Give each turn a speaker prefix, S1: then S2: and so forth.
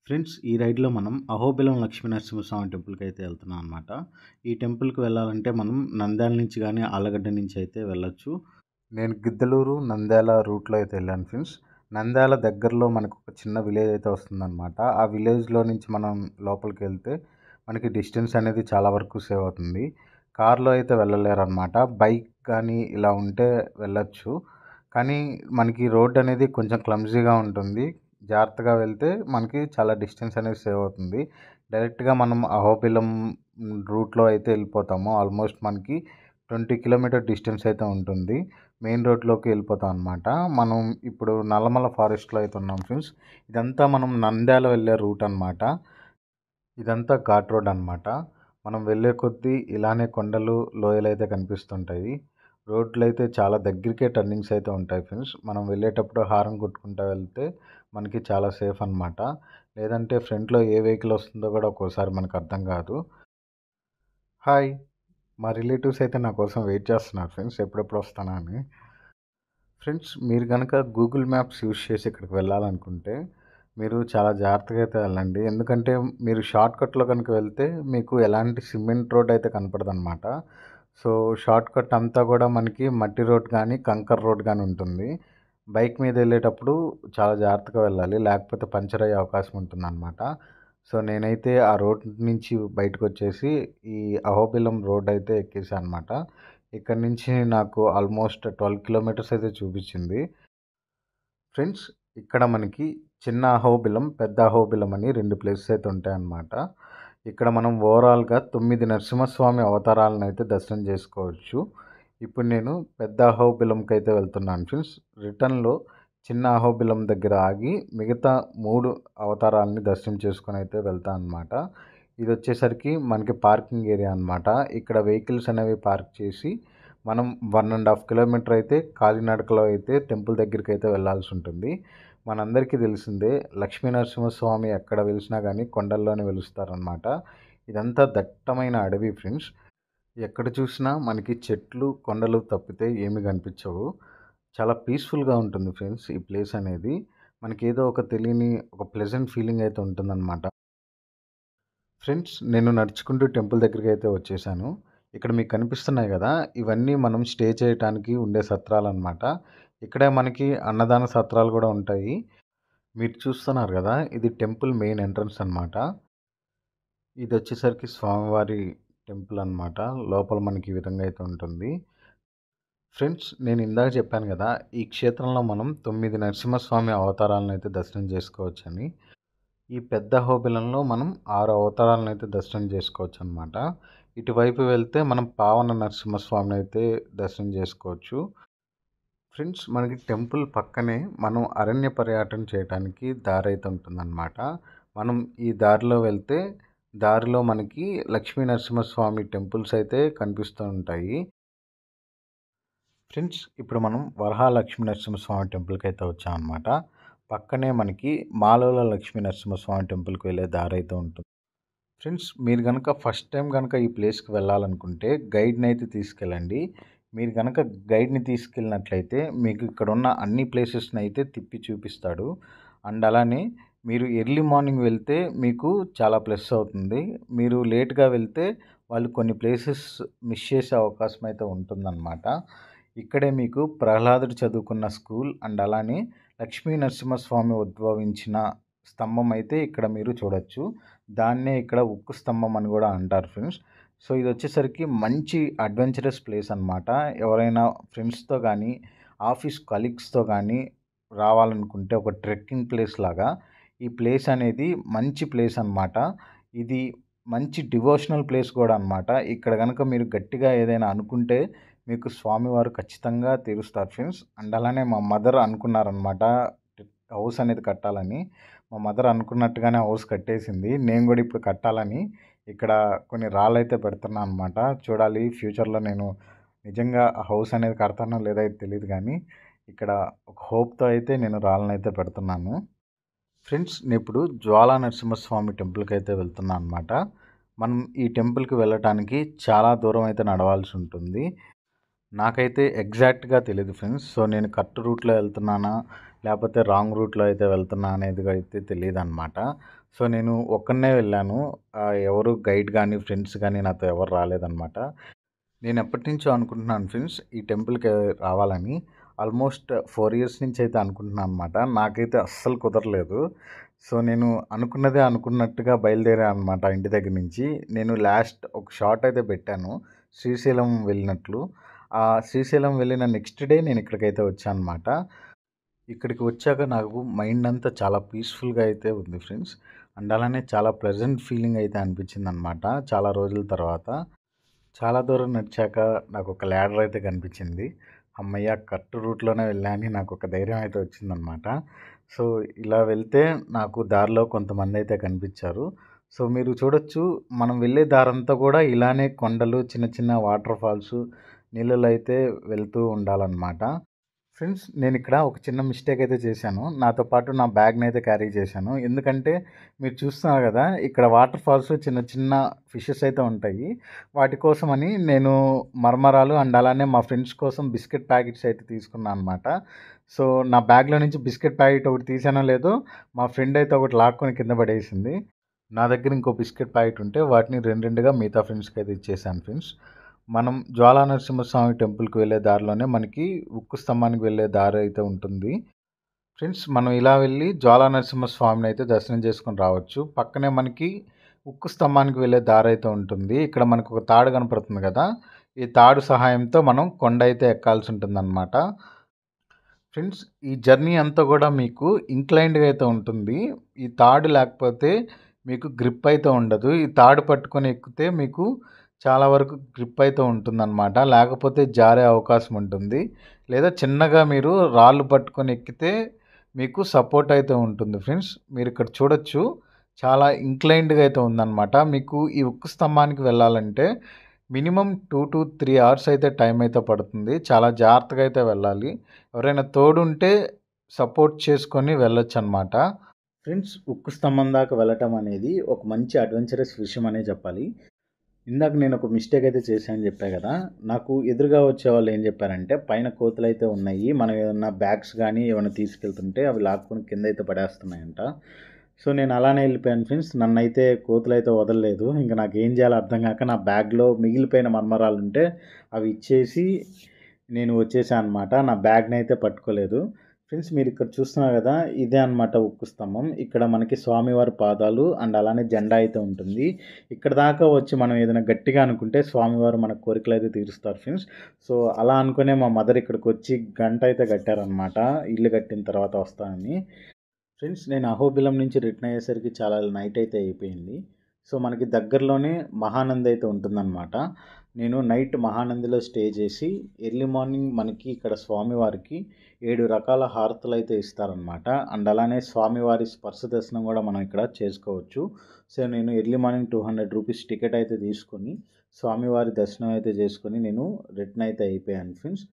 S1: Friends ఈ రైడ్‌లో మనం అహోబిలం లక్ష్మీనరసింహస్వామి టెంపుల్‌కైతే వెళ్తున్నాం అనమాట. ఈ టెంపుల్‌కి వెళ్ళాలంటే మనం నంద్యాల నుంచి గాని, ఆళ్ళగడ్డ నుంచి అయితే వెళ్ళొచ్చు. నేను గిద్దలూరు, నంద్యాల రూట్‌లో అయితే వెళ్ళాను ఫ్రెండ్స్. నంద్యాల దగ్గరలో మనకు ఒక చిన్న విలేజ్ అయితే వస్తుందనమాట. ఆ విలేజ్‌లో నుంచి మనం లోపలికెళ్తే మనకి డిస్టెన్స్ అనేది చాలా వరకు సేవ్ అవుతుంది. కార్‌లో అయితే వెళ్ళలేరనమాట. బైక్ కానీ ఇలా ఉంటే వెళ్ళొచ్చు. కానీ మనకి రోడ్ అనేది కొంచెం క్లమ్జీగా ఉంటుంది. జాగ్రత్తగా వెళ్తే మనకి చాలా డిస్టెన్స్ అనేది సేవ్ అవుతుంది. డైరెక్ట్‌గా మనం అహోబిలం రూట్‌లో అయితే వెళ్ళిపోతాము. ఆల్మోస్ట్ మనకి 20 కిలోమీటర్ డిస్టెన్స్ అయితే ఉంటుంది. మెయిన్ రోడ్‌లోకి వెళ్ళిపోతాం అనమాట. మనం ఇప్పుడు నల్లమల ఫారెస్ట్‌లో అయితే ఉన్నాం ఫ్రెండ్స్. ఇదంతా మనం నంద్యాల వెళ్ళే రూట్ అనమాట. ఇదంతా ఘాట్ రోడ్ అనమాట. మనం వెళ్ళే కొద్దీ ఇలానే కొండలు, లోయలైతే కనిపిస్తుంటాయి. రోడ్లయితే చాలా దగ్గరికే టర్నింగ్స్ అయితే ఉంటాయి ఫ్రెండ్స్. మనం వెళ్ళేటప్పుడు హారన్ కొట్టుకుంటా వెళ్తే మనకి చాలా సేఫ్ అనమాట. లేదంటే ఫ్రంట్‌లో ఏ వెహికల్ వస్తుందో కూడా ఒక్కోసారి మనకు అర్థం కాదు. హాయ్! మా రిలేటివ్స్ అయితే నా కోసం వెయిట్ చేస్తున్నారు ఫ్రెండ్స్. ఎప్పుడెప్పుడు వస్తానా అని. ఫ్రెండ్స్ మీరు గనక గూగుల్ మ్యాప్స్ యూజ్ చేసి ఇక్కడికి వెళ్ళాలనుకుంటే, మీరు చాలా జాగ్రత్తగా అయితే వెళ్ళండి. ఎందుకంటే మీరు షార్ట్‌కట్‌లో గనుక వెళ్తే మీకు ఎలాంటి సిమెంట్ రోడ్ అయితే కనపడదనమాట. సో, షార్ట్‌కట్ అంతా కూడా మనకి మట్టి రోడ్ గానీ, కంకర్ రోడ్ గానీ ఉంటుంది. బైక్ మీద వెళ్ళేటప్పుడు చాలా జాగ్రత్తగా వెళ్ళాలి. లేకపోతే పంచర్ అయ్యే అవకాశం ఉంటుందనమాట. సో, నేనైతే ఆ రోడ్ నుంచి బయటకొచ్చేసి ఈ అహోబిలం రోడ్ అయితే ఎక్కేసా అనమాట. ఇక్కడి నుంచి నాకు ఆల్మోస్ట్ 12 కిలోమీటర్స్ అయితే చూపించింది. ఫ్రెండ్స్ ఇక్కడ మనకి చిన్న అహోబిలం, పెద్ద అహోబిలం అని 2 ప్లేసెస్ అయితే ఉంటాయన్నమాట. ఇక్కడ మనం ఓవరాల్‌గా 9 నరసింహస్వామి అవతారాలను అయితే దర్శనం చేసుకోవచ్చు. ఇప్పుడు నేను పెద్ద అహోబిలంకైతే వెళ్తున్నాను ఫ్రెండ్స్. రిటర్న్‌లో చిన్న అహోబిలం దగ్గర ఆగి మిగతా 3 అవతారాలని దర్శనం చేసుకొని అయితే వెళ్తా అనమాట. ఇదొచ్చేసరికి మనకి పార్కింగ్ ఏరియా అనమాట. ఇక్కడ వెహికల్స్ అనేవి పార్క్ చేసి మనం 1½ కిలోమీటర్ అయితే కాలినడకలో అయితే టెంపుల్ దగ్గరికైతే వెళ్ళాల్సి ఉంటుంది. మనందరికీ తెలిసిందే లక్ష్మీ నరసింహస్వామి ఎక్కడ వెలిసినా గానీ కొండల్లోనే వెలుస్తారనమాట. ఇదంతా దట్టమైన అడవి ఫ్రెండ్స్. ఎక్కడ చూసినా మనకి చెట్లు, కొండలు తప్పితే ఏమి కనిపించవు. చాలా పీస్‌ఫుల్‌గా ఉంటుంది ఫ్రెండ్స్ ఈ ప్లేస్ అనేది. మనకేదో ఒక తెలియని ఒక ప్లెజెంట్ ఫీలింగ్ అయితే ఉంటుందనమాట. ఫ్రెండ్స్ నేను నడుచుకుంటూ టెంపుల్ దగ్గరికైతే వచ్చేసాను. ఇక్కడ మీకు కనిపిస్తున్నాయి గదా! ఇవన్నీ మనం స్టే చేయటానికి ఉండే సత్రాలనమాట. ఇక్కడే మనకి అన్నదాన సత్రాలు గూడా ఉంటాయి. మీరు చూస్తున్నారు గదా! ఇది టెంపుల్ మెయిన్ ఎంట్రన్స్ అనమాట. ఇదొచ్చేసరికి స్వామివారి టెంపుల్ అనమాట. లోపల మనకి ఈ విధంగా అయితే ఉంటుంది. ఫ్రెండ్స్ నేను ఇందాక చెప్పాను గదా! ఈ క్షేత్రంలో మనం 9 నరసింహస్వామి అవతారాలనైతే దర్శనం చేసుకోవచ్చని. ఈ పెద్ద అహోబిలంలో మనం 6 అవతారాలనైతే దర్శనం చేసుకోవచ్చనమాట. ఇటువైపు వెళ్తే మనం పావన నరసింహస్వామినైతే దర్శనం చేసుకోవచ్చు. ఫ్రెండ్స్ మనకి టెంపుల్ పక్కనే మనం అరణ్య పర్యటన చేయటానికి దారైతే ఉంటుందన్నమాట. మనం ఈ దారిలో వెళ్తే దారిలో మనకి లక్ష్మీ నరసింహస్వామి టెంపుల్స్ అయితే కనిపిస్తూ ఉంటాయి. ఫ్రెండ్స్ ఇప్పుడు మనం వరహాలక్ష్మీ నరసింహస్వామి టెంపుల్‌కైతే వచ్చామన్నమాట. పక్కనే మనకి మాలోల లక్ష్మీ నరసింహస్వామి టెంపుల్‌కి వెళ్ళే దారైతే ఉంటుంది. ఫ్రెండ్స్ మీరు గనక ఫస్ట్ టైం గనక ఈ ప్లేస్‌కి వెళ్ళాలనుకుంటే గైడ్‌నైతే తీసుకెళ్ళండి. మీరు గనక గైడ్‌ని తీసుకెళ్ళినట్లయితే మీకు ఇక్కడున్న అన్ని ప్లేసెస్‌నైతే తిప్పి చూపిస్తాడు. అండ్ అలానే మీరు ఎర్లీ మార్నింగ్ వెళ్తే మీకు చాలా ప్లస్ అవుతుంది. మీరు లేట్‌గా వెళ్తే వాళ్ళు కొన్ని ప్లేసెస్ మిస్ చేసే అవకాశం అయితే ఉంటుందన్నమాట. ఇక్కడే మీకు ప్రహ్లాదుడు చదువుకున్న స్కూల్ అండ్ అలానే లక్ష్మీ నరసింహస్వామి ఉద్భవించిన స్తంభం అయితే ఇక్కడ మీరు చూడొచ్చు. దాన్నే ఇక్కడ ఉక్కు స్తంభం అని కూడా అంటారు ఫ్రెండ్స్. సో ఇదొచ్చేసరికి మంచి అడ్వెంచరస్ ప్లేస్ అనమాట. ఎవరైనా ఫ్రెండ్స్‌తో గానీ, ఆఫీస్ కలీగ్స్‌తో గానీ రావాలనుకుంటే ఒక ట్రెక్కింగ్ ప్లేస్ లాగా ఈ ప్లేస్ అనేది మంచి ప్లేస్ అనమాట. ఇది మంచి డివోషనల్ ప్లేస్ కూడా అనమాట. ఇక్కడ గనక మీరు గట్టిగా ఏదైనా అనుకుంటే మీకు స్వామివారు ఖచ్చితంగా తీరుస్తారు ఫ్రెండ్స్. అండ్ అలానే మా మదర్ అనుకున్నారనమాట హౌస్ అనేది కట్టాలని. మా మదర్ అనుకున్నట్టుగానే హౌస్ కట్టేసింది. నేను గూడా ఇప్పుడు కట్టాలని ఇక్కడ కొన్ని రాళ్ళైతే పెడుతున్నా అనమాట. చూడాలి ఫ్యూచర్‌లో నేను నిజంగా ఆ హౌస్ అనేది కడతానో లేదో అయితే తెలీదు గానీ, ఇక్కడ ఒక హోప్‌తో అయితే నేను రాళ్ళనైతే పెడుతున్నాను. ఫ్రెండ్స్ నేనిప్పుడు జ్వాలా నరసింహస్వామి టెంపుల్‌కైతే వెళ్తున్నా అనమాట. మనం ఈ టెంపుల్‌కి వెళ్ళటానికి చాలా దూరం అయితే నడవాల్సి ఉంటుంది. నాకైతే ఎగ్జాక్ట్‌గా తెలీదు ఫ్రెండ్స్. సో, నేను కరెక్ట్ రూట్‌లో వెళ్తున్నానా? లేపోతే రాంగ్ రూట్‌లో అయితే వెళ్తున్నా అనేది అయితే తెలీదనమాట. సో, నేను ఒక్కడినే వెళ్ళాను. ఎవరు గైడ్ గానీ, ఫ్రెండ్స్ గానీ నాతో ఎవరు రాలేదనమాట. నేను ఎప్పటినుంచో అనుకుంటున్నాను ఫ్రెండ్స్ ఈ టెంపుల్‌కి రావాలని. ఆల్మోస్ట్ 4 ఇయర్స్ నుంచి అయితే అనుకుంటున్నాను అనమాట. నాకైతే అస్సలు కుదరలేదు. సో, నేను అనుకున్నదే అనుకున్నట్టుగా బయలుదేరా అనమాట ఇంటి దగ్గర నుంచి. నేను లాస్ట్ ఒక షార్ట్ అయితే పెట్టాను. శ్రీశైలం వెళ్ళినట్లు. శ్రీశైలం వెళ్ళిన నెక్స్ట్ డే నేను ఇక్కడికైతే వచ్చాననమాట. ఇక్కడికి వచ్చాక నాకు మైండ్ అంతా చాలా పీస్‌ఫుల్‌గా అయితే ఉంది ఫ్రెండ్స్. అండ్ అలానే చాలా ప్లెజెంట్ ఫీలింగ్ అయితే అనిపించిందనమాట చాలా రోజుల తర్వాత. చాలా దూరం నడిచాక నాకొక ల్యాడర్ అయితే కనిపించింది. హమ్మయ్య! కరెక్ట్ రూట్‌లోనే వెళ్ళా అని నాకొక ధైర్యం అయితే వచ్చిందనమాట. సో, ఇలా వెళ్తే నాకు దారిలో కొంతమందైతే కనిపించారు. సో, మీరు చూడొచ్చు మనం వెళ్ళే దారంతా కూడా ఇలానే కొండలు, చిన్న చిన్న వాటర్ ఫాల్సు, నీళ్ళలో అయితే వెళ్తూ ఉండాలనమాట. ఫ్రెండ్స్ నేనిక్కడ ఒక చిన్న మిస్టేక్ అయితే చేశాను. నాతో పాటు నా బ్యాగ్‌నైతే క్యారీ చేశాను. ఎందుకంటే మీరు చూస్తున్నారు గదా! ఇక్కడ వాటర్ ఫాల్స్ చిన్న చిన్న ఫిషెస్ అయితే ఉంటాయి. వాటి కోసమని నేను మరమరాలు అండ్ అలానే మా ఫ్రెండ్స్ కోసం బిస్కెట్ ప్యాకెట్స్ అయితే తీసుకున్నా అనమాట. సో, నా బ్యాగ్‌లో నుంచి బిస్కెట్ ప్యాకెట్ ఒకటి తీసానో లేదో మా ఫ్రెండ్ అయితే ఒకటి లాక్కొని కింద పడేసింది. నా దగ్గర ఇంకో బిస్కెట్ ప్యాకెట్ ఉంటే వాటిని 2, 2గా మిగతా ఫ్రెండ్స్‌కైతే ఇచ్చేసాను ఫ్రెండ్స్. మనం జ్వాలా నరసింహస్వామి టెంపుల్‌కి వెళ్ళే దారిలోనే మనకి ఉక్కు స్తంభానికి వెళ్ళే దారి అయితే ఉంటుంది. ఫ్రెండ్స్ మనం ఇలా వెళ్ళి జ్వాలా నరసింహస్వామిని అయితే దర్శనం చేసుకొని రావచ్చు. పక్కనే మనకి ఉక్కు స్తంభానికి వెళ్ళే దారి అయితే ఉంటుంది. ఇక్కడ మనకు ఒక తాడు కనపడుతుంది కదా! ఈ తాడు సహాయంతో మనం కొండ అయితే ఎక్కాల్సి ఉంటుందన్నమాట. ఫ్రెండ్స్ ఈ జర్నీ అంతా కూడా మీకు ఇంక్లైన్డ్‌గా అయితే ఉంటుంది. ఈ తాడు లేకపోతే మీకు గ్రిప్ అయితే ఉండదు. ఈ తాడు పట్టుకొని ఎక్కితే మీకు చాలా వరకు గ్రిప్ అయితే ఉంటుందన్నమాట. లేకపోతే జారే అవకాశం ఉంటుంది. లేదా చిన్నగా మీరు రాళ్ళు పట్టుకొని ఎక్కితే మీకు సపోర్ట్ అయితే ఉంటుంది ఫ్రెండ్స్. మీరు ఇక్కడ చూడొచ్చు చాలా ఇంక్లైన్డ్‌గా అయితే ఉందన్నమాట. మీకు ఈ ఉక్కు స్తంభానికి వెళ్ళాలంటే మినిమమ్ 2-3 అవర్స్ అయితే టైం అయితే పడుతుంది. చాలా జాగ్రత్తగా అయితే వెళ్ళాలి. ఎవరైనా తోడుంటే సపోర్ట్ చేసుకొని వెళ్ళొచ్చనమాట. ఫ్రెండ్స్ ఉక్కు స్తంభం దాకా వెళ్ళటం అనేది ఒక మంచి అడ్వెంచరస్ విషయం అనే చెప్పాలి. ఇందాక నేను ఒక మిస్టేక్ అయితే చేశానని చెప్పా కదా! నాకు ఎదురుగా వచ్చేవాళ్ళు ఏం చెప్పారంటే పైన కోతులైతే ఉన్నాయి. మనం ఏమన్నా బ్యాగ్స్ గానీ ఏమన్నా తీసుకెళ్తుంటే అవి లాక్కొని కిందైతే పడేస్తున్నాయంట. సో, నేను అలానే వెళ్ళిపోయాను ఫ్రెండ్స్. నన్నైతే కోతులైతే వదలలేదు. ఇంక నాకేం చేయాలో అర్థం కాక నా బ్యాగ్‌లో మిగిలిపోయిన మరమరాలుంటే అవి ఇచ్చేసి నేను వచ్చేసా అనమాట. నా బ్యాగ్‌నైతే పట్టుకోలేదు. ఫ్రెండ్స్ మీరిక్కడ చూస్తున్నారు కదా! ఇదే అనమాట ఉక్కు స్తంభం. ఇక్కడ మనకి స్వామివారి పాదాలు అండ్ అలానే జెండా అయితే ఉంటుంది. ఇక్కడ దాకా వచ్చి మనం ఏదైనా గట్టిగా అనుకుంటే స్వామివారు మన కోరికలైతే తీరుస్తారు ఫ్రెండ్స్. సో, అలా అనుకునే మా మదర్ ఇక్కడికొచ్చి గంట అయితే కట్టారనమాట. ఇల్లు కట్టిన తర్వాత వస్తానని. ఫ్రెండ్స్ నేను అహోబిలం నుంచి రిటర్న్ అయ్యేసరికి చాలా నైట్ అయితే అయిపోయింది. సో, మనకి దగ్గరలోనే మహానంది అయితే ఉంటుందన్నమాట. నేను నైట్ మహానందిలో స్టే చేసి ఎర్లీ మార్నింగ్ మనకి ఇక్కడ స్వామివారికి 7 రకాల హారతులైతే ఇస్తారనమాట. అండ్ అలానే స్వామివారి స్పర్శ దర్శనం కూడా మనం ఇక్కడ చేసుకోవచ్చు. సో, నేను ఎర్లీ మార్నింగ్ 200 రూపీస్ టికెట్ అయితే తీసుకొని స్వామివారి దర్శనం అయితే చేసుకొని నేను రిటర్న్ అయితే అయిపోయాను ఫ్రెండ్స్.